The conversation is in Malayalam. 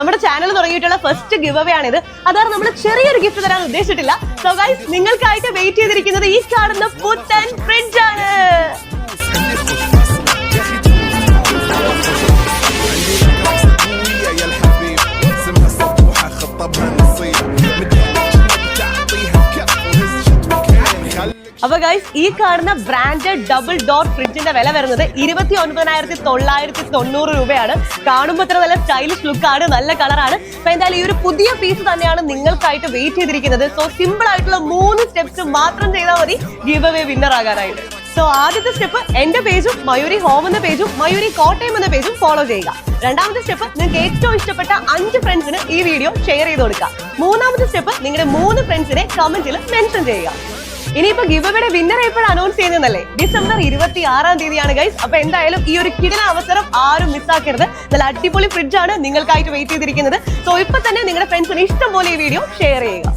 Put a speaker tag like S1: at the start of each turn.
S1: നമ്മുടെ ചാനൽ തുടങ്ങിയിട്ടുള്ള ഫസ്റ്റ് ഗിവ് അവേ ആണിത്. അതാണ് നമ്മൾ ചെറിയൊരു ഗിഫ്റ്റ് തരാൻ ഉദ്ദേശിച്ചിട്ടില്ല. സോ ഗൈസ്, നിങ്ങൾക്കായിട്ട് വെയിറ്റ് ചെയ്തിരിക്കുന്നത് ഈ കാണുന്ന പുത്തൻ ഫ്രിഡ്ജ് ആണ്. അപ്പൊ ഗൈസ്, ഈ കാണുന്ന ബ്രാൻഡഡ് ഡബിൾ ഡോർ ഫ്രിഡ്ജിന്റെ വില വരുന്നത് 29,990 രൂപയാണ്. കാണുമ്പോൾ ഇത്ര നല്ല സ്റ്റൈലിഷ് ലുക്കാണ്, നല്ല കളറാണ്. അപ്പൊ എന്തായാലും ഈ ഒരു പുതിയ പീസ് തന്നെയാണ് നിങ്ങൾക്കായിട്ട് വെയിറ്റ് ചെയ്തിരിക്കുന്നത്. സോ സിമ്പിൾ ആയിട്ടുള്ള 3 സ്റ്റെപ്സ് മാത്രം ചെയ്താൽ മതി ഗിവ് അവേ വിന്നർ ആകാനായിട്ട്. സോ ആദ്യത്തെ സ്റ്റെപ്പ് എന്റെ പേജും മയൂരി ഹോം എന്ന പേജും മയൂരി കോട്ടയം എന്ന പേജും ഫോളോ ചെയ്യുക. രണ്ടാമത്തെ സ്റ്റെപ്പ് നിങ്ങൾക്ക് ഏറ്റവും ഇഷ്ടപ്പെട്ട 5 ഫ്രണ്ട്സിന് ഈ വീഡിയോ ഷെയർ ചെയ്ത് കൊടുക്കുക. മൂന്നാമത്തെ സ്റ്റെപ്പ് നിങ്ങളുടെ 3 ഫ്രണ്ട്സിനെ കമന്റിൽ മെൻഷൻ ചെയ്യുക. ഇനിയിപ്പോ ഗിവ് അവയുടെ വിന്നർ എപ്പോഴും അനൗൺസ് ചെയ്യുന്നതല്ലേ, ഡിസംബർ 26-ാം തീയതിയാണ് ഗൈസ്. അപ്പൊ എന്തായാലും ഈ ഒരു കിടിലൻ അവസരം ആരും മിസ്സാക്കരുത്. നല്ല അടിപൊളി ഫ്രിഡ്ജ് ആണ് നിങ്ങൾക്കായിട്ട് വെയിറ്റ് ചെയ്തിരിക്കുന്നത്. സോ ഇപ്പൊ തന്നെ നിങ്ങളുടെ ഫ്രണ്ട്സിന് ഇഷ്ടം പോലെ ഈ വീഡിയോ ഷെയർ ചെയ്യുക.